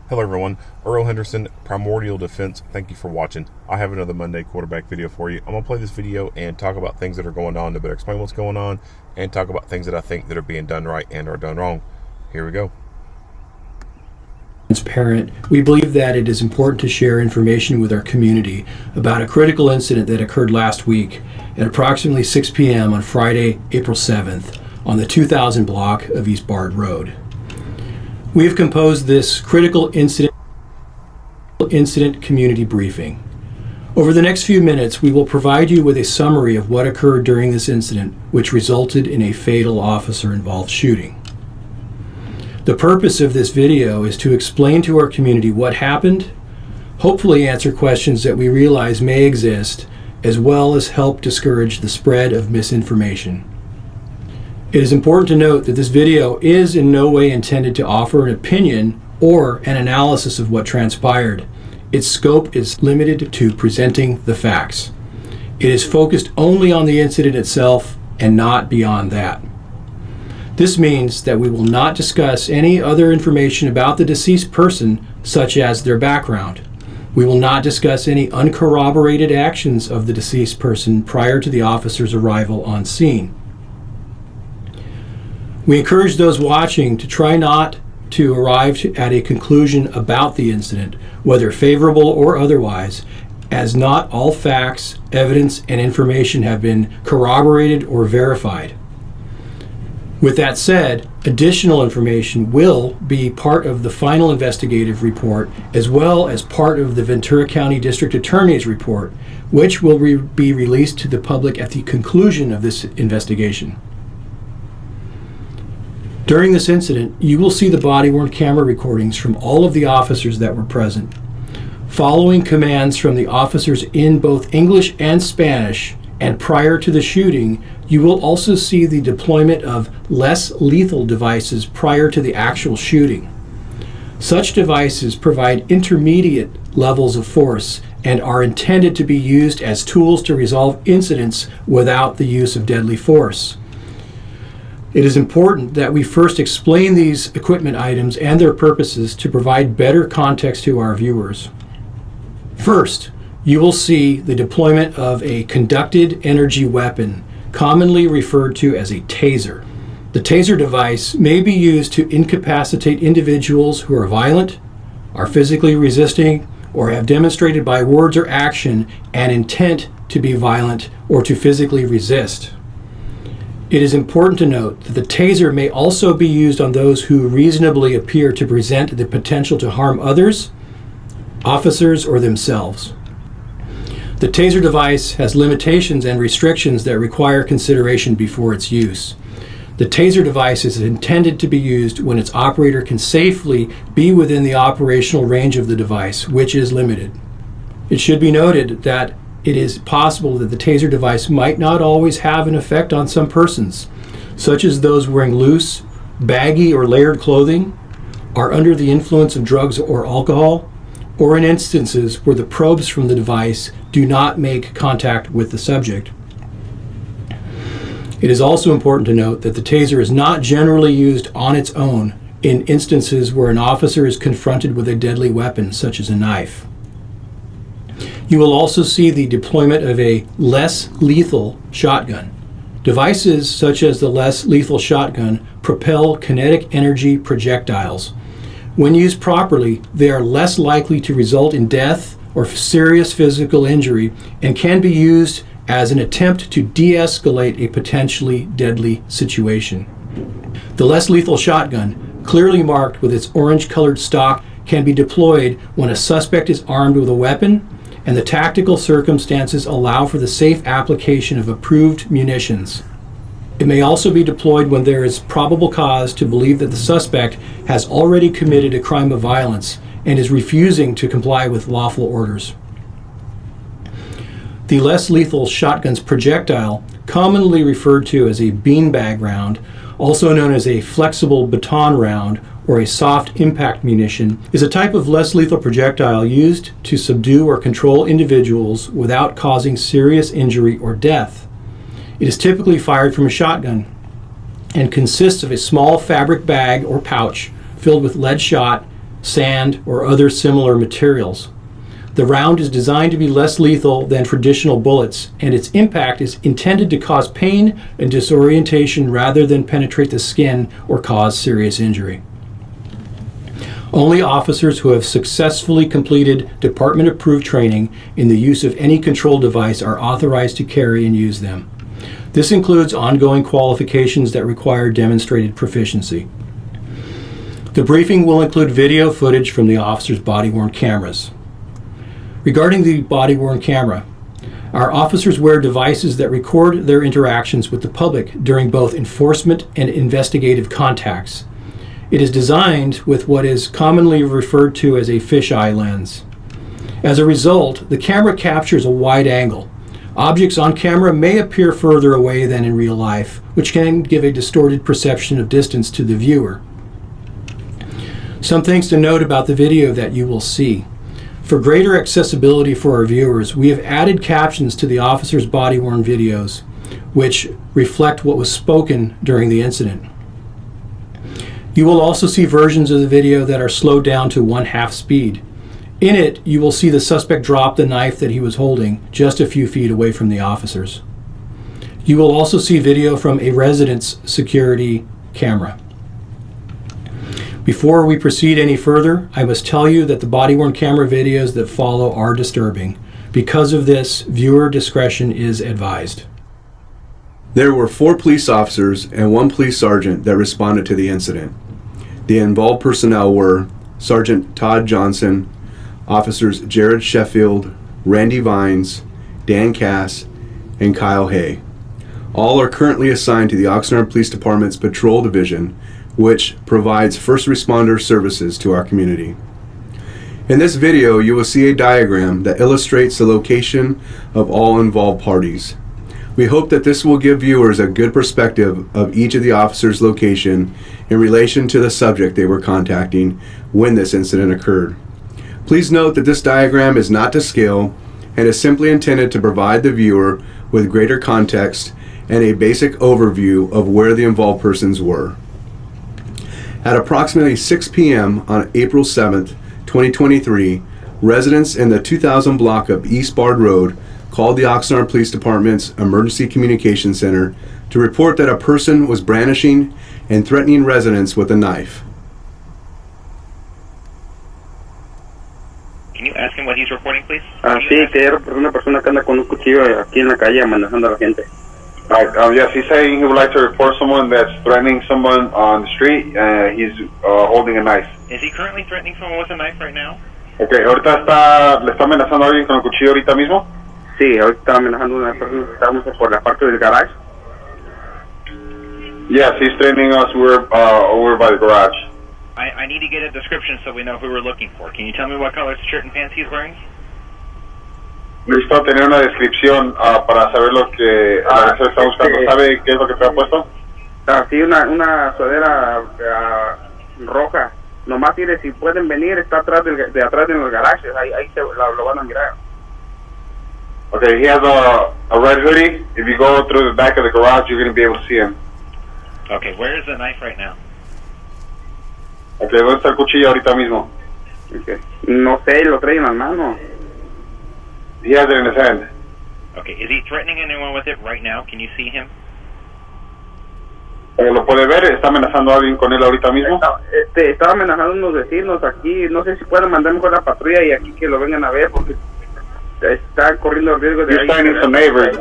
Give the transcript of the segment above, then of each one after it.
Hello everyone, Earl Henderson, Primordial Defense. Thank you for watching. I have another Monday quarterback video for you. I'm going to play this video and talk about things that are going on to better explain what's going on and talk about things that I think that are being done right and are done wrong. Here we go. Transparent. We believe that it is important to share information with our community about a critical incident that occurred last week at approximately 6 p.m. on Friday, April 7th on the 2000 block of East Bard Road. We have composed this critical incident community briefing. Over the next few minutes, we will provide you with a summary of what occurred during this incident, which resulted in a fatal officer-involved shooting. The purpose of this video is to explain to our community what happened, hopefully answer questions that we realize may exist, as well as help discourage the spread of misinformation. It is important to note that this video is in no way intended to offer an opinion or an analysis of what transpired. Its scope is limited to presenting the facts. It is focused only on the incident itself and not beyond that. This means that we will not discuss any other information about the deceased person, such as their background. We will not discuss any uncorroborated actions of the deceased person prior to the officer's arrival on scene. We encourage those watching to try not to arrive at a conclusion about the incident, whether favorable or otherwise, as not all facts, evidence, and information have been corroborated or verified. With that said, additional information will be part of the final investigative report, as well as part of the Ventura County District Attorney's report, which will be released to the public at the conclusion of this investigation. During this incident, you will see the body-worn camera recordings from all of the officers that were present. Following commands from the officers in both English and Spanish, and prior to the shooting, you will also see the deployment of less lethal devices prior to the actual shooting. Such devices provide intermediate levels of force and are intended to be used as tools to resolve incidents without the use of deadly force. It is important that we first explain these equipment items and their purposes to provide better context to our viewers. First, you will see the deployment of a conducted energy weapon, commonly referred to as a taser. The taser device may be used to incapacitate individuals who are violent, are physically resisting, or have demonstrated by words or action an intent to be violent or to physically resist. It is important to note that the taser may also be used on those who reasonably appear to present the potential to harm others, officers, or themselves. The taser device has limitations and restrictions that require consideration before its use. The taser device is intended to be used when its operator can safely be within the operational range of the device, which is limited. It should be noted that it is possible that the taser device might not always have an effect on some persons, such as those wearing loose, baggy, or layered clothing, are under the influence of drugs or alcohol, or in instances where the probes from the device do not make contact with the subject. It is also important to note that the taser is not generally used on its own in instances where an officer is confronted with a deadly weapon, such as a knife. You will also see the deployment of a less lethal shotgun. Devices such as the less lethal shotgun propel kinetic energy projectiles. When used properly, they are less likely to result in death or serious physical injury and can be used as an attempt to de-escalate a potentially deadly situation. The less lethal shotgun, clearly marked with its orange-colored stock, can be deployed when a suspect is armed with a weapon and the tactical circumstances allow for the safe application of approved munitions. It may also be deployed when there is probable cause to believe that the suspect has already committed a crime of violence and is refusing to comply with lawful orders. The less lethal shotgun's projectile, commonly referred to as a beanbag round, also known as a flexible baton round or a soft impact munition, is a type of less lethal projectile used to subdue or control individuals without causing serious injury or death. It is typically fired from a shotgun and consists of a small fabric bag or pouch filled with lead shot sand, or other similar materials. The round is designed to be less lethal than traditional bullets, and its impact is intended to cause pain and disorientation rather than penetrate the skin or cause serious injury. Only officers who have successfully completed department-approved training in the use of any control device are authorized to carry and use them. This includes ongoing qualifications that require demonstrated proficiency. The briefing will include video footage from the officer's body-worn cameras. Regarding the body-worn camera, our officers wear devices that record their interactions with the public during both enforcement and investigative contacts. It is designed with what is commonly referred to as a fisheye lens. As a result, the camera captures a wide angle. Objects on camera may appear further away than in real life, which can give a distorted perception of distance to the viewer. Some things to note about the video that you will see. For greater accessibility for our viewers, we have added captions to the officers' body-worn videos, which reflect what was spoken during the incident. You will also see versions of the video that are slowed down to 1/2 speed. In it, you will see the suspect drop the knife that he was holding just a few feet away from the officers. You will also see video from a residence security camera. Before we proceed any further, I must tell you that the body-worn camera videos that follow are disturbing. Because of this, viewer discretion is advised. There were 4 police officers and 1 police sergeant that responded to the incident. The involved personnel were Sergeant Todd Johnson, Officers Jared Sheffield, Randy Vines, Dan Cass, and Kyle Hay. All are currently assigned to the Oxnard Police Department's Patrol Division, which provides first responder services to our community. In this video, you will see a diagram that illustrates the location of all involved parties. We hope that this will give viewers a good perspective of each of the officers' location in relation to the subject they were contacting when this incident occurred. Please note that this diagram is not to scale and is simply intended to provide the viewer with greater context and a basic overview of where the involved persons were. At approximately 6 p.m. on April 7th, 2023, residents in the 2000 block of East Bard Road called the Oxnard Police Department's Emergency Communication Center to report that a person was brandishing and threatening residents with a knife. Can you ask him what he's reporting, please? Sí, que era una persona que anda con un cuchillo aquí en la calle amenazando a la gente. Yes, he's saying he would like to report someone that's threatening someone on the street. He's holding a knife. Is he currently threatening someone with a knife right now? Okay, ahorita le está amenazando a alguien con el cuchillo ahorita mismo. Sí, ahorita está amenazando a una persona que estamos por la parte del garage. Yes, he's threatening us. We're over by the garage. I need to get a description so we know who we're looking for. Can you tell me what color shirt and pants he's wearing? Necesito tener una descripción para saber lo que se está buscando. ¿Sabe qué es lo que se ha puesto? Sí, una sudadera roja. Nomás mire, si pueden venir, está atrás de atrás en los garajes. Ahí lo van a mirar. Okay, he has a red hoodie. If you go through the back of the garage, you're going to be able to see him. Okay, where is the knife right now? Okay, ¿dónde está el cuchillo ahorita mismo? Okay. No sé, lo trae en las manos. He has it in his hand. Okay, is he threatening anyone with it right now? Can you see him? ¿Lo puede ver? ¿Está amenazando a alguien con él ahorita mismo? Estaba amenazando a unos vecinos aquí. No sé si pueden mandar mejor la patrulla y aquí que lo vengan a ver porque está corriendo el riesgo de... You're starting some neighbors.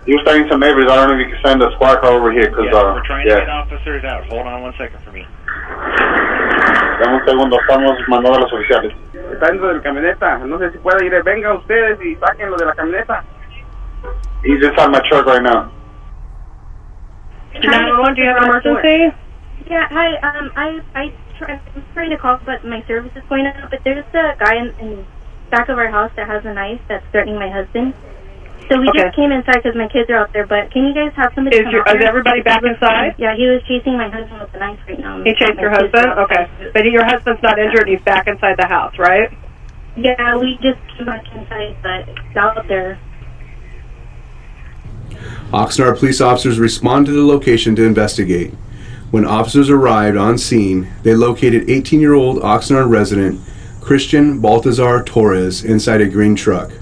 You're starting some neighbors. I don't know if you can send a squad car over here. Cause, we're trying to get officers out. Hold on 1 second for me. Dame un segundo, estamos mandando a los oficiales. Está dentro de la camioneta. No sé si puede ir. Vengan ustedes y sáquenlo de la camioneta. He's inside my truck right now. 911, do you have an emergency? Yeah, hi. I'm trying to call, but my service is going out. But there's a guy in the back of our house that has a knife that's threatening my husband. So we just came inside because my kids are out there. But can you guys have somebody come out there? Is everybody back inside? Yeah, he was chasing my husband with a knife right now. He chased your husband? Okay. But your husband's not injured. He's back inside the house, right? Yeah, we just came back inside, but it's out there. Oxnard police officers respond to the location to investigate. When officers arrived on scene, they located 18-year-old Oxnard resident Christian Baltazar Torrez inside a green truck.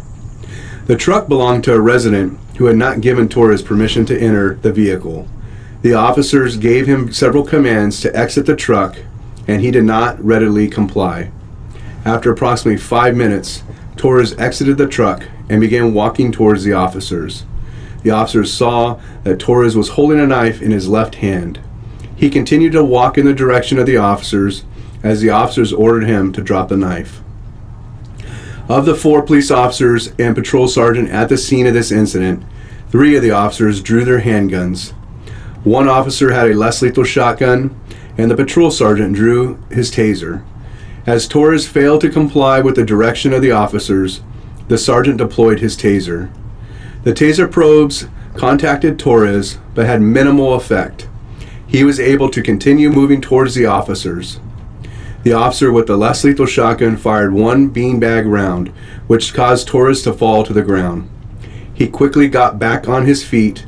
The truck belonged to a resident who had not given Torrez permission to enter the vehicle. The officers gave him several commands to exit the truck, and he did not readily comply. After approximately 5 minutes, Torrez exited the truck and began walking towards the officers. The officers saw that Torrez was holding a knife in his left hand. He continued to walk in the direction of the officers as the officers ordered him to drop the knife. Of the 4 police officers and patrol sergeant at the scene of this incident, 3 of the officers drew their handguns. 1 officer had a less lethal shotgun, and the patrol sergeant drew his taser. As Torrez failed to comply with the direction of the officers, the sergeant deployed his taser. The taser probes contacted Torrez but had minimal effect. He was able to continue moving towards the officers. The officer with the less lethal shotgun fired 1 beanbag round, which caused Torrez to fall to the ground. He quickly got back on his feet,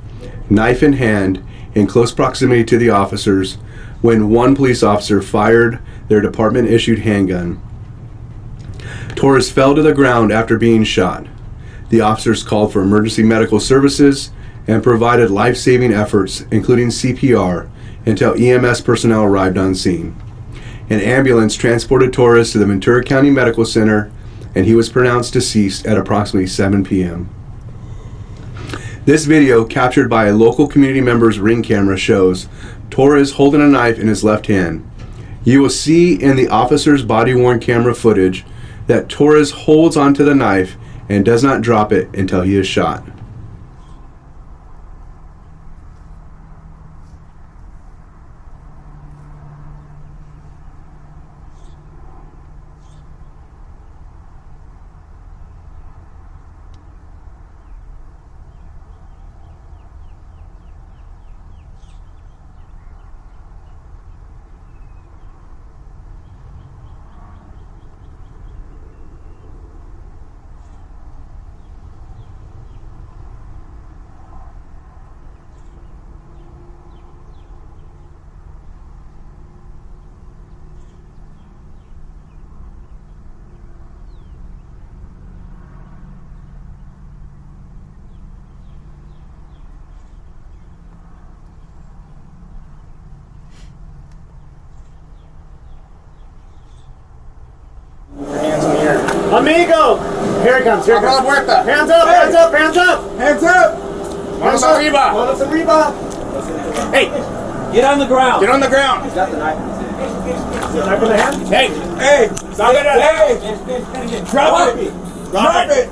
knife in hand, in close proximity to the officers, when 1 police officer fired their department-issued handgun. Torrez fell to the ground after being shot. The officers called for emergency medical services and provided life-saving efforts, including CPR, until EMS personnel arrived on scene. An ambulance transported Torrez to the Ventura County Medical Center, and he was pronounced deceased at approximately 7 p.m. This video, captured by a local community member's Ring camera, shows Torrez holding a knife in his left hand. You will see in the officer's body-worn camera footage that Torrez holds onto the knife and does not drop it until he is shot. Amigo! Here it comes, here it comes. Hands up, hands up, hands up! Hands up! Manos arriba! Manos arriba! Hey! Get on the ground! Get on the ground! He's got the knife. Is the knife in the hand? Hey! Hey! Hey! Drop it! Drop it!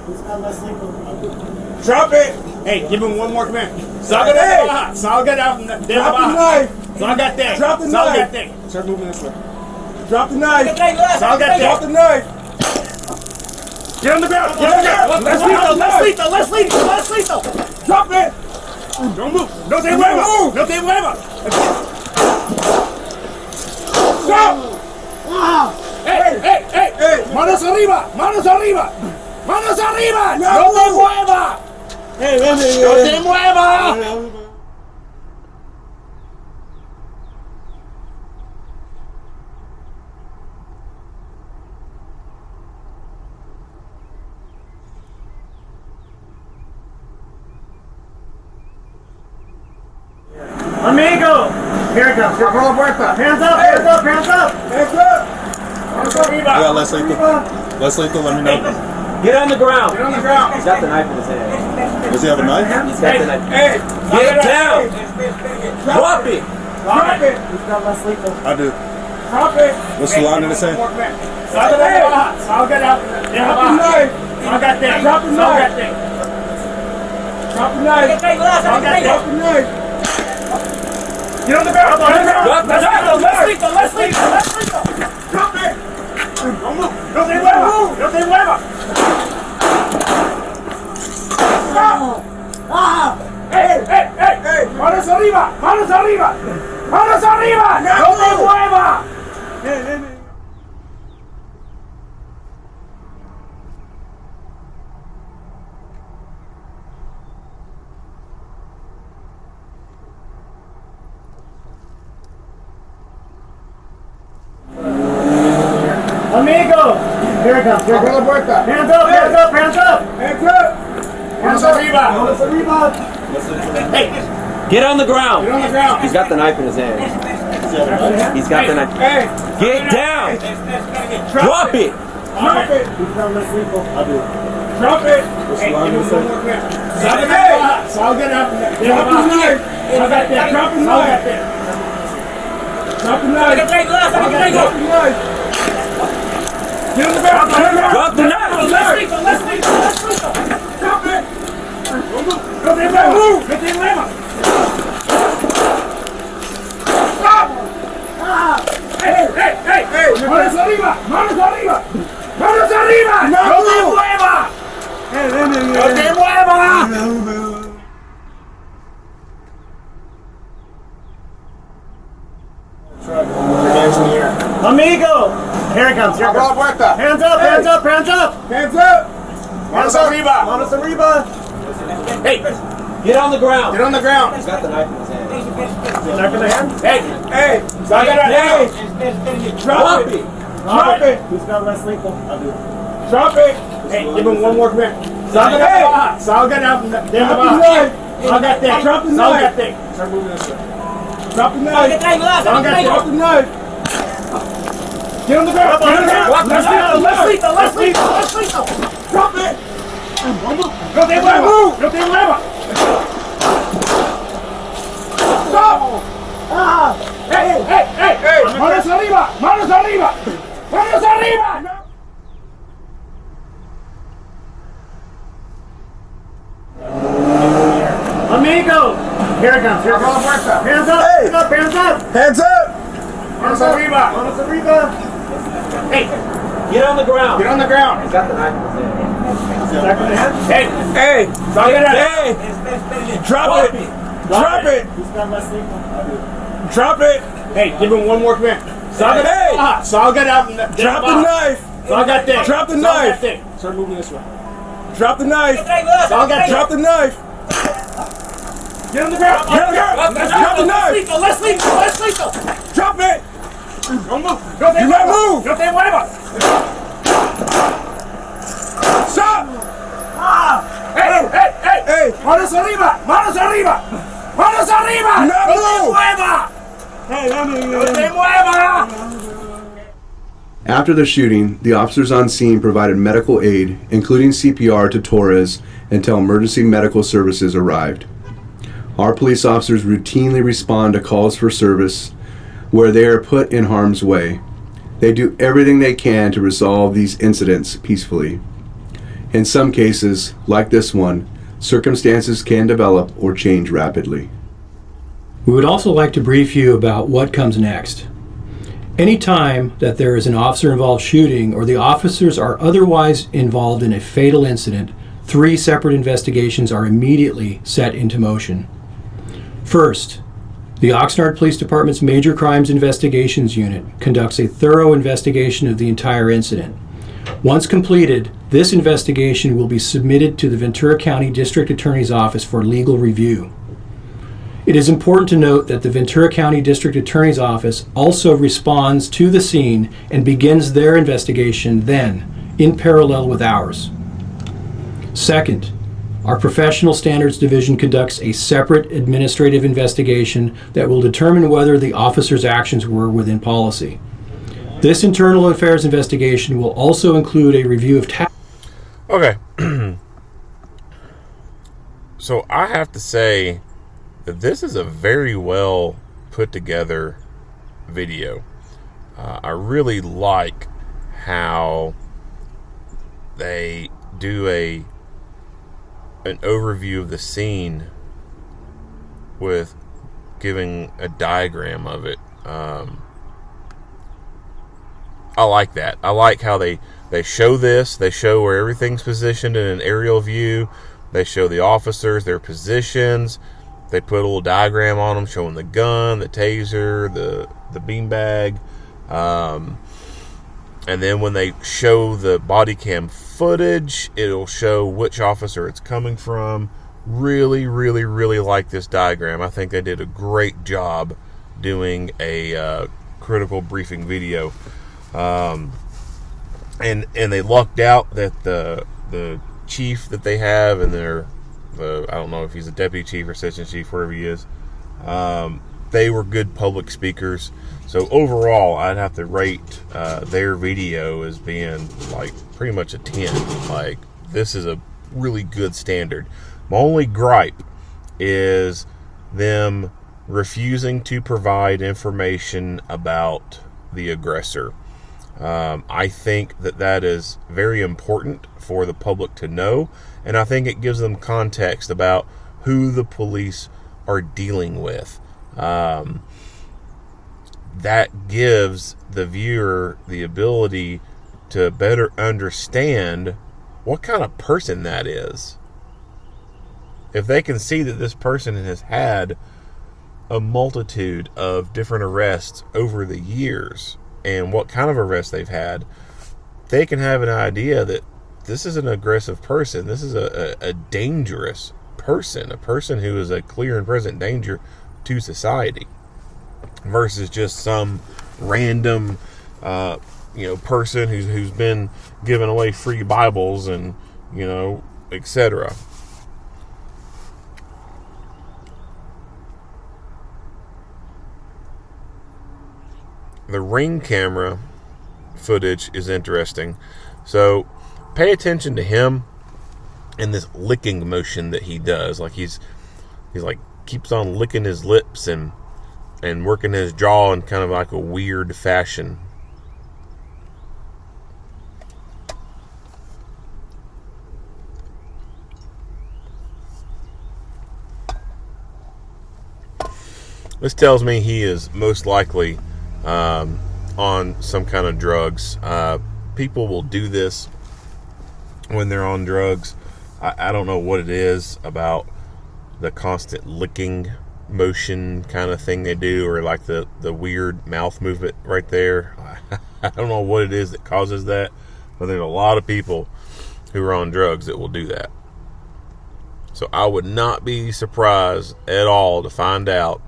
Drop it! Hey, give him one more command. Salga de baja! Salga de baja! Drop the knife! Salgate! Drop the knife! Salgate! Start moving this way. Drop the knife! Salgate! Drop the knife! Get on the ground! Get on the ground! Let's lethal! Let's lethal! Let's lethal! Drop it! Don't move! No te muevas! No te muevas! Stop! Hey! Hey! Hey! Hey! Manos arriba! Manos arriba! Manos arriba! No te muevas! No te muevas! Amigo! Here it comes. Hands up, hands up, hands up, hands up! Hands up! I got less lethal. Less lethal, let me know. Get on the ground! Get on the ground! He's got the knife in his hand. Does he have a knife? He's got the knife. Hey! Get down! Drop it! Drop it! He's got less lethal. I do. Drop it! What's the line in his hand? Salga de baja! Salga de baja! Drop the knife! Salgate! Drop the knife! Drop the knife! Salgate! Drop the knife! Get on the ground! Get on the ground! Let's lethal! Let's lethal! Let's lethal! Drop it! Don't move! No te muevas! No te muevas! Stop! Hey! Hey! Hey! Hey! Manos arriba! Manos arriba! Manos arriba! No te muevas! Amigo! Here it comes. Here it comes. Hands up, hands up, hands up! Hands up! Hands arriba! Manos arriba! Hey! Get on the ground! Get on the ground! He's got the knife in his hand. He's got the knife. Hey! Get down! Drop it! Drop it! Drop it! Hey, give me one more grip. Salga up. Drop the knife! Drop the knife! Drop the knife! Drop the knife! Get on the ground! Drop the knife! Let's leave! Drop it! No te muevas! No te muevas! Stop! Hey! Manos arriba! Manos arriba! Manos arriba! No te muevas! No te muevas! Amigo! Here it comes. Here it comes. Hands up! Hands up! Hands up! Hands up! Manos arriba! Manos arriba! Hey! Get on the ground! Get on the ground! He's got the knife in his hand. Knife in the hand? Hey! Drop it! Drop it! Who's got less lethal? I'll do it. Drop it! Hey, give him one more command. Salga out. Drop the knife! Drop the knife! Start moving this way. Drop the knife! Drop the knife! Get on the ground! Get on the ground! Let's leave! Drop it! No te muevas! No te muevas! Stop! Hey! Manos arriba! Manos arriba! Manos arriba! Amigo! Here it comes. Here it comes. Hands up! Hey. Hands up! Hands up! Hands up! Manos arriba! Manos arriba! Hey! Get on the ground! Get on the ground! He's got the knife in his hand. Hey! Drop it! Drop it! Drop it! Hey, give him one more command. Salga out! Drop the knife! Drop the knife! Start moving this way. Drop the knife! Drop the knife! Get on the ground! Drop the knife! Let's leave! Drop it! Don't move! Do not move! No te muevas! Stop! Hey! Manos arriba! Manos arriba! Manos arriba! Do not ¡No move! te muevas! After the shooting, the officers on scene provided medical aid, including CPR, to Torrez until emergency medical services arrived. Our police officers routinely respond to calls for service where they are put in harm's way. They do everything they can to resolve these incidents peacefully. In some cases, like this one, circumstances can develop or change rapidly. We would also like to brief you about what comes next. Any time that there is an officer-involved shooting or the officers are otherwise involved in a fatal incident, 3 separate investigations are immediately set into motion. First, the Oxnard Police Department's Major Crimes Investigations Unit conducts a thorough investigation of the entire incident. Once completed, this investigation will be submitted to the Ventura County District Attorney's Office for legal review. It is important to note that the Ventura County District Attorney's Office also responds to the scene and begins their investigation then, in parallel with ours. Second, our Professional Standards Division conducts a separate administrative investigation that will determine whether the officer's actions were within policy. This internal affairs investigation will also include a review of Okay. So I have to say that this is a very well put together video. I really like how they do an overview of the scene with giving a diagram of it. I like that. I like how they show this. They show where everything's positioned in an aerial view. They show the officers, their positions. They put a little diagram on them showing the gun, the taser, the beanbag. And then when they show the body cam footage, it'll show which officer it's coming from. Really, really, really like this diagram. I think they did a great job doing a critical briefing video. and they lucked out that the chief that they have, and I don't know if he's a deputy chief or assistant chief, wherever he is, they were good public speakers. So overall, I'd have to rate their video as being like pretty much a 10. Like, this is a really good standard. My only gripe is them refusing to provide information about the aggressor. I think that is very important for the public to know, and I think it gives them context about who the police are dealing with. That gives the viewer the ability to better understand what kind of person that is. If they can see that this person has had a multitude of different arrests over the years and what kind of arrests they've had, they can have an idea that this is an aggressive person. This is a dangerous person, a person who is a clear and present danger to society, versus just some random person who's been giving away free Bibles and etc. The ring camera footage is interesting. So pay attention to him and this licking motion that he does. Like he's like keeps on licking his lips and working his jaw in kind of like a weird fashion. This tells me he is most likely on some kind of drugs. People will do this when they're on drugs. I don't know what it is about the constant licking motion kind of thing they do, or like the weird mouth movement right there. I don't know what it is that causes that, but there's a lot of people who are on drugs that will do that. So I would not be surprised at all to find out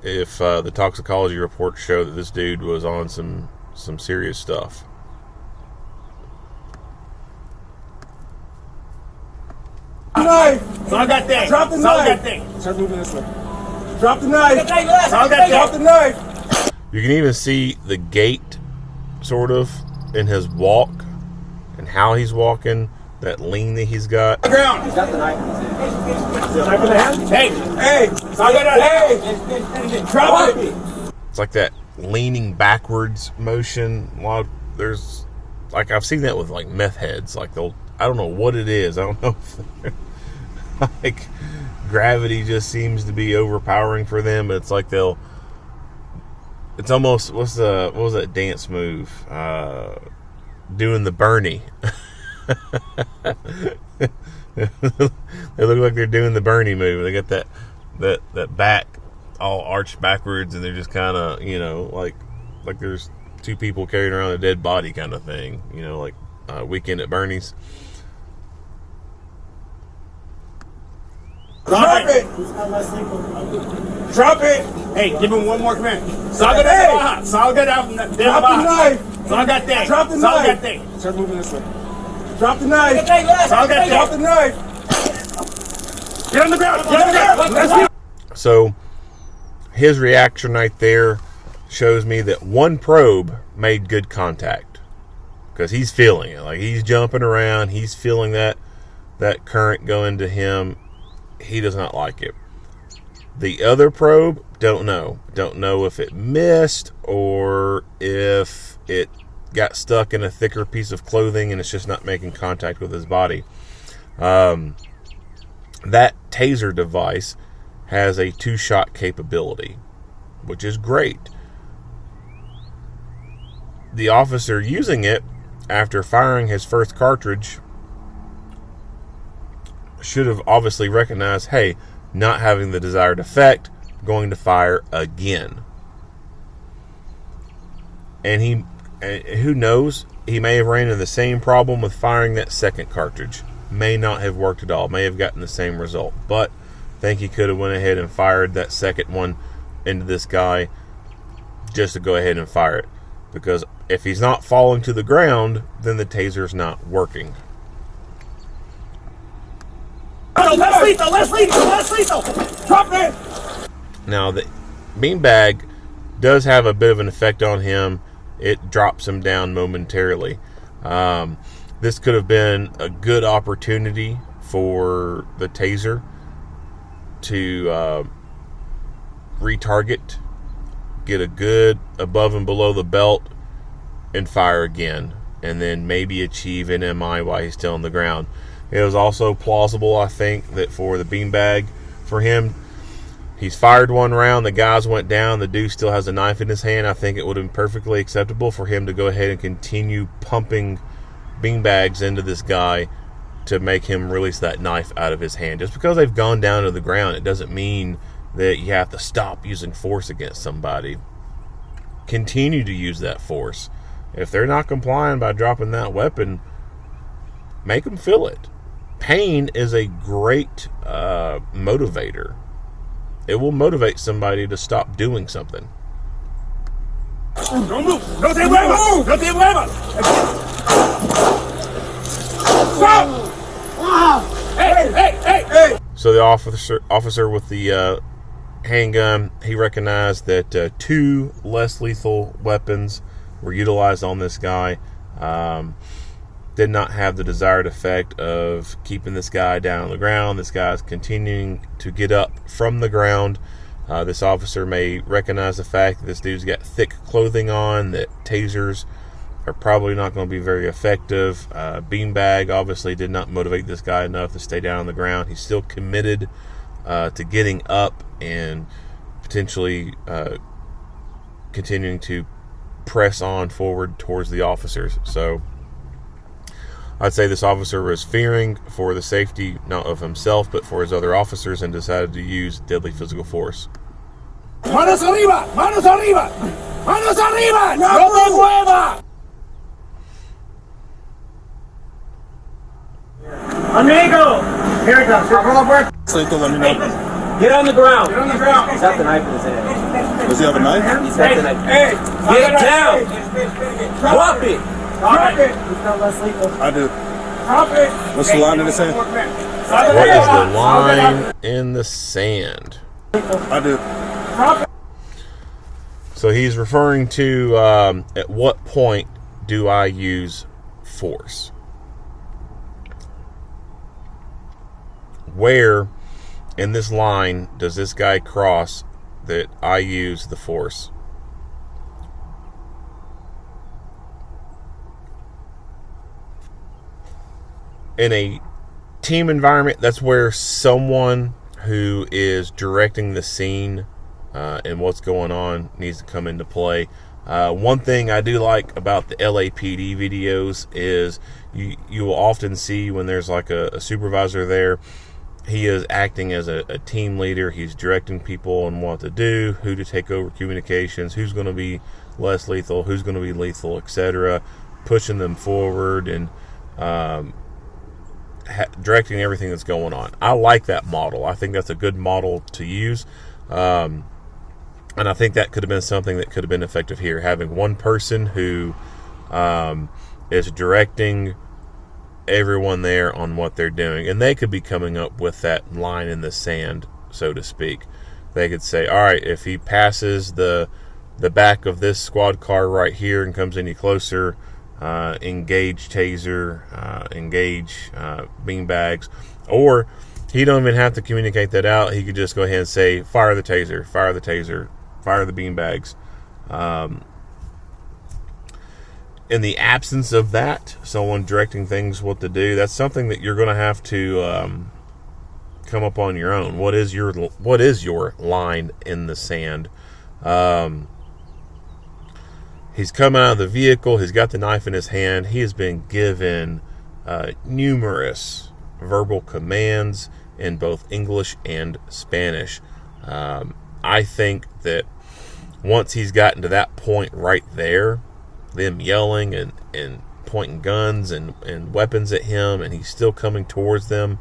if the toxicology reports show that this dude was on some serious stuff. Knife! Saw that thing! Drop the knife! Saw that thing! Start moving this way. Drop the knife! Saw that thing! Drop the knife! You can even see the gait, sort of, in his walk, and how he's walking, that lean that he's got. Ground! He's got the knife. Knife in the hand? Hey! Saw that knife! Hey! Drop it! It's like that leaning backwards motion. There's, like, I've seen that with, like, meth heads. Like, I don't know what it is. I don't know if like gravity just seems to be overpowering for them. It's like it's almost, what was that dance move? Doing the Bernie. They look like they're doing the Bernie move. They got that back all arched backwards, and they're just kind of, like there's two people carrying around a dead body kind of thing. Like Weekend at Bernie's. Drop it! Drop it! Hey, give him one more command. Salga out. Drop the knife! Salga drop the knife! Start moving this way. Drop the knife! Salga drop the knife! Get on the ground! Get on the ground! So, his reaction right there shows me that one probe made good contact. Because he's feeling it. Like, he's jumping around. He's feeling that current go into him. He does not like it. The other probe, don't know. Don't know if it missed or if it got stuck in a thicker piece of clothing and it's just not making contact with his body. That taser device has a 2-shot capability, which is great. The officer using it after firing his first cartridge should have obviously recognized, hey, not having the desired effect, going to fire again. And who knows, he may have ran into the same problem with firing that second cartridge. May not have worked at all, may have gotten the same result, but I think he could have went ahead and fired that second one into this guy just to go ahead and fire it. Because If he's not falling to the ground, then the taser's not working. Let's leave. Drop it. Now, the beanbag does have a bit of an effect on him. It drops him down momentarily. This could have been a good opportunity for the taser to retarget, get a good above and below the belt, and fire again, and then maybe achieve an MI while he's still on the ground. It was also plausible, I think, that for the beanbag, for him, he's fired one round, the guys went down, the dude still has a knife in his hand. I think it would have been perfectly acceptable for him to go ahead and continue pumping beanbags into this guy to make him release that knife out of his hand. Just because they've gone down to the ground, it doesn't mean that you have to stop using force against somebody. Continue to use that force. If they're not complying by dropping that weapon, make them feel it. Pain is a great motivator. It will motivate somebody to stop doing something. Don't move. No te muevas. No te muevas. Stop. Hey. So the officer with the handgun, he recognized that 2 less lethal weapons were utilized on this guy. Did not have the desired effect of keeping this guy down on the ground. This guy's continuing to get up from the ground. This officer may recognize the fact that this dude's got thick clothing on, that tasers are probably not going to be very effective. Beanbag obviously did not motivate this guy enough to stay down on the ground. He's still committed to getting up and potentially continuing to press on forward towards the officers. So I'd say this officer was fearing for the safety, not of himself, but for his other officers, and decided to use deadly physical force. Manos arriba. Manos arriba. Manos arriba. No te muevas. Amigo. Here it comes. Get on the ground. He's got the knife in his hand. Does he have a knife? He's got the knife. Hey. Get down. Drop it. Drop it. I do. Drop it. What's the line in the sand? What is the line in the sand? I do. Drop it. So he's referring to at what point do I use force? Where in this line does this guy cross that I use the force? In a team environment, that's where someone who is directing the scene and what's going on needs to come into play. One thing I do like about the LAPD videos is you will often see when there's like a supervisor there, he is acting as a team leader. He's directing people on what to do, who to take over communications, who's going to be less lethal, who's going to be lethal, etc., pushing them forward and directing everything that's going on. I like that model. I think that's a good model to use. And I think that could have been something that could have been effective here. Having one person who is directing everyone there on what they're doing. And they could be coming up with that line in the sand, so to speak. They could say, all right, if he passes the back of this squad car right here and comes any closer, engage taser, engage beanbags. Or he don't even have to communicate that out. He could just go ahead and say, fire the taser, fire the taser, fire the beanbags. In the absence of that, someone directing things what to do, that's something that you're going to have to come up on your own. What is your line in the sand? He's come out of the vehicle. He's got the knife in his hand. He has been given numerous verbal commands in both English and Spanish. I think that once he's gotten to that point right there, them yelling and pointing guns and weapons at him, and he's still coming towards them,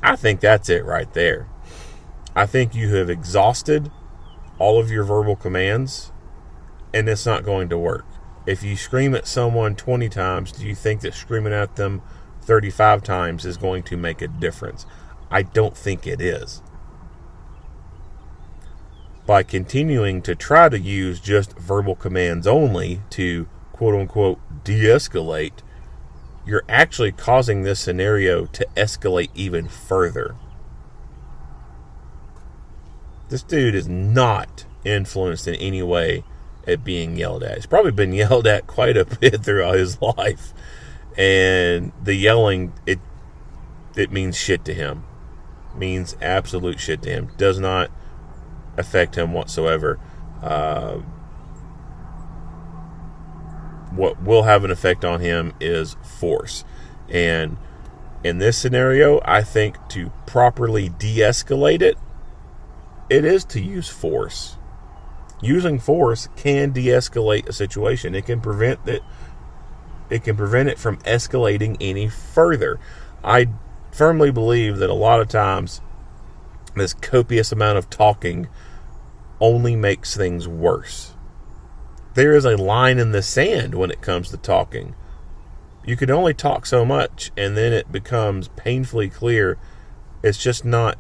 I think that's it right there. I think you have exhausted all of your verbal commands, and it's not going to work. If you scream at someone 20 times, do you think that screaming at them 35 times is going to make a difference? I don't think it is. By continuing to try to use just verbal commands only to quote-unquote de-escalate, you're actually causing this scenario to escalate even further. This dude is not influenced in any way at being yelled at. He's probably been yelled at quite a bit throughout his life. And the yelling, it means shit to him. Means absolute shit to him. Does not affect him whatsoever. What will have an effect on him is force. And in this scenario, I think to properly de-escalate it, it is to use force. Using force can de-escalate a situation. It can prevent it. It can prevent it from escalating any further. I firmly believe that a lot of times this copious amount of talking only makes things worse. There is a line in the sand when it comes to talking. You can only talk so much, and then it becomes painfully clear it's just not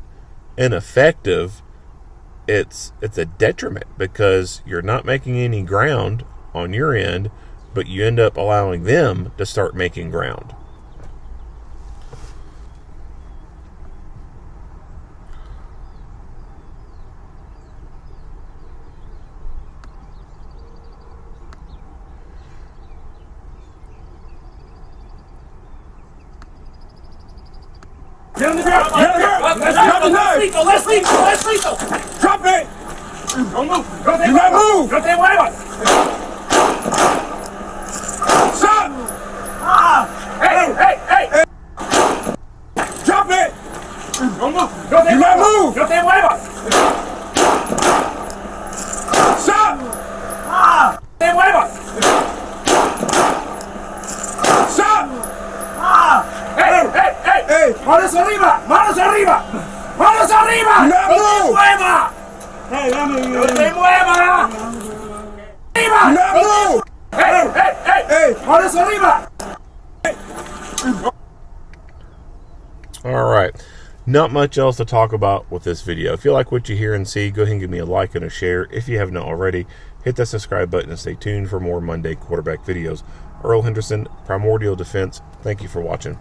ineffective. It's a detriment because you're not making any ground on your end, but you end up allowing them to start making ground. Get on the ground! Get on the ground! Drop the knife! Let's lethal! Drop it! Don't move! Do not move! No te muevas! Stop! Hey! Drop it! Don't move! Do not move! No te muevas! Stop! Te muevas! Stop! Hey! ¡Manos arriba! ¡Manos arriba! ¡Manos arriba! ¡No te muevas! ¡No te muevas! ¡Arriba! ¡No! ¡Hey! ¡Manos arriba! All right. Not much else to talk about with this video. If you like what you hear and see, go ahead and give me a like and a share. If you have not already, hit that subscribe button and stay tuned for more Monday quarterback videos. Earl Henderson, Primordial Defense. Thank you for watching.